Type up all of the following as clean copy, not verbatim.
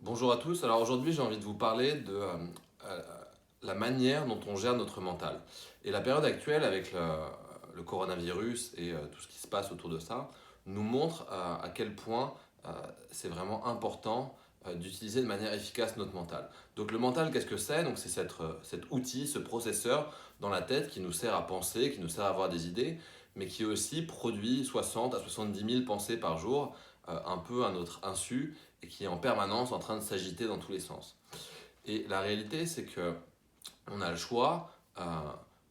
Bonjour à tous. Alors aujourd'hui, j'ai envie de vous parler de euh, la manière dont on gère notre mental. Et la période actuelle avec le coronavirus et tout ce qui se passe autour de ça nous montre à quel point euh, c'est vraiment important d'utiliser de manière efficace notre mental. Donc le mental, qu'est-ce que c'est? Donc c'est cet outil, ce processeur dans la tête qui nous sert à penser, qui nous sert à avoir des idées, mais qui aussi produit 60 à 70 000 pensées par jour, un peu à notre insu et qui est en permanence en train de s'agiter dans tous les sens. Et la réalité, c'est que on a le choix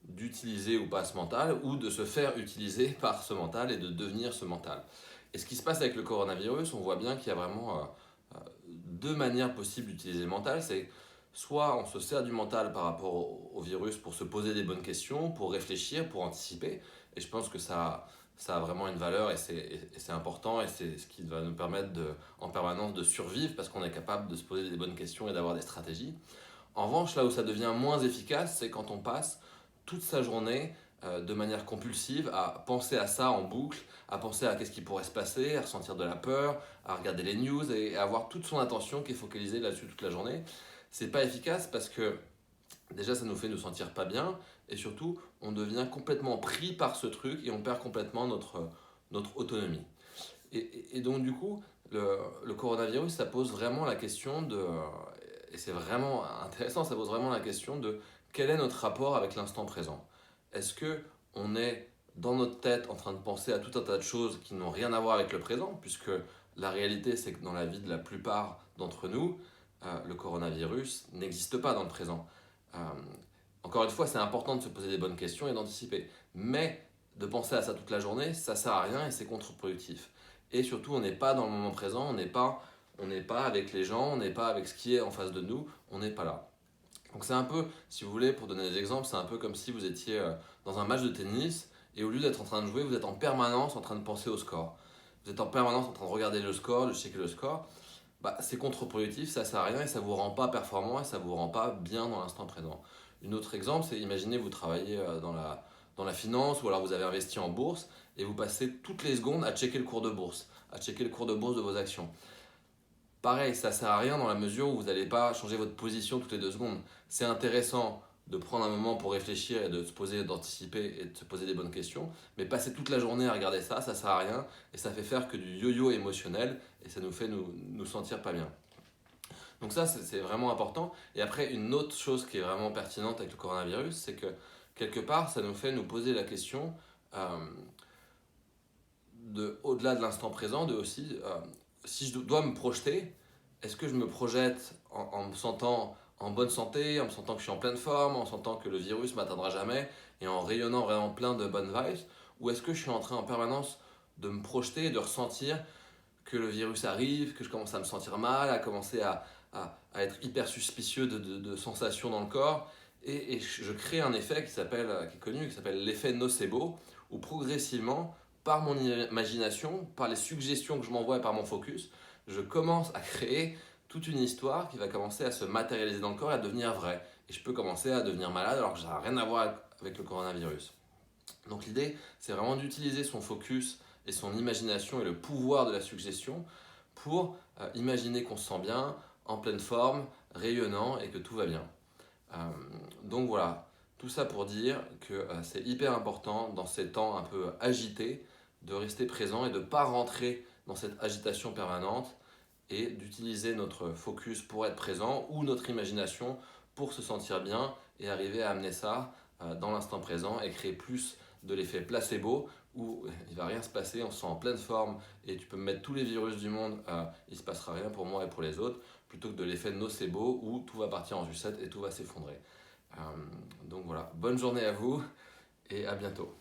d'utiliser ou pas ce mental ou de se faire utiliser par ce mental et de devenir ce mental. Et ce qui se passe avec le coronavirus, on voit bien qu'il y a vraiment deux manières possibles d'utiliser le mental. C'est soit on se sert du mental par rapport au virus pour se poser des bonnes questions, pour réfléchir, pour anticiper. Et je pense que ça a vraiment une valeur et c'est important et c'est ce qui va nous permettre en permanence de survivre parce qu'on est capable de se poser des bonnes questions et d'avoir des stratégies. En revanche, là où ça devient moins efficace, c'est quand on passe toute sa journée de manière compulsive à penser à ça en boucle, à penser à qu'est-ce qui pourrait se passer, à ressentir de la peur, à regarder les news et à avoir toute son attention qui est focalisée là-dessus toute la journée. C'est pas efficace parce que déjà ça nous fait nous sentir pas bien et surtout on devient complètement pris par ce truc et on perd complètement notre autonomie. Et donc du coup, le coronavirus, ça pose vraiment la question et c'est vraiment intéressant, ça pose vraiment la question de quel est notre rapport avec l'instant présent. Est-ce que on est dans notre tête en train de penser à tout un tas de choses qui n'ont rien à voir avec le présent, puisque la réalité c'est que dans la vie de la plupart d'entre nous, le coronavirus n'existe pas dans le présent. Euh, Encore une fois, c'est important de se poser des bonnes questions et d'anticiper, mais de penser à ça toute la journée, ça sert à rien et c'est contre-productif. Et surtout, on n'est pas dans le moment présent, on n'est pas avec les gens, on n'est pas avec ce qui est en face de nous, on n'est pas là. Donc c'est un peu, si vous voulez, pour donner des exemples, c'est un peu comme si vous étiez dans un match de tennis et au lieu d'être en train de jouer, vous êtes en permanence en train de penser au score. Vous êtes en permanence en train de regarder le score, de checker le score. Bah, c'est contre-productif, ça sert à rien et ça vous rend pas performant et ça vous rend pas bien dans l'instant présent. Un autre exemple, c'est imaginez vous travaillez dans la finance ou alors vous avez investi en bourse et vous passez toutes les secondes à checker le cours de bourse, à checker le cours de bourse de vos actions. Pareil, ça sert à rien dans la mesure où vous n'allez pas changer votre position toutes les 2 secondes. C'est intéressant de prendre un moment pour réfléchir et de se poser, d'anticiper et de se poser des bonnes questions, mais passer toute la journée à regarder ça, ça sert à rien et ça fait faire que du yo-yo émotionnel et ça nous fait nous sentir pas bien. Donc ça, c'est vraiment important. Et après, une autre chose qui est vraiment pertinente avec le coronavirus, c'est que quelque part, ça nous fait nous poser la question au-delà de l'instant présent, de aussi, si je dois me projeter, est-ce que je me projette en me sentant en bonne santé, en me sentant que je suis en pleine forme, en sentant que le virus ne m'atteindra jamais et en rayonnant vraiment plein de bonnes vibes, ou est-ce que je suis en train en permanence de me projeter et de ressentir que le virus arrive, que je commence à me sentir mal, à commencer à être hyper suspicieux de sensations dans le corps. Et je crée un effet qui est connu, qui s'appelle l'effet nocebo, où progressivement, par mon imagination, par les suggestions que je m'envoie et par mon focus, je commence à créer toute une histoire qui va commencer à se matérialiser dans le corps et à devenir vraie. Et je peux commencer à devenir malade alors que ça n'a rien à voir avec le coronavirus. Donc l'idée, c'est vraiment d'utiliser son focus et son imagination et le pouvoir de la suggestion pour imaginer qu'on se sent bien, en pleine forme, rayonnant et que tout va bien. Euh, donc voilà, tout ça pour dire que c'est hyper important dans ces temps un peu agités de rester présent et de ne pas rentrer dans cette agitation permanente et d'utiliser notre focus pour être présent ou notre imagination pour se sentir bien et arriver à amener ça dans l'instant présent et créer plus de l'effet placebo où il va rien se passer, on se sent en pleine forme et tu peux me mettre tous les virus du monde, il se passera rien pour moi et pour les autres, plutôt que de l'effet nocebo où tout va partir en sucette et tout va s'effondrer. Donc voilà, bonne journée à vous et à bientôt.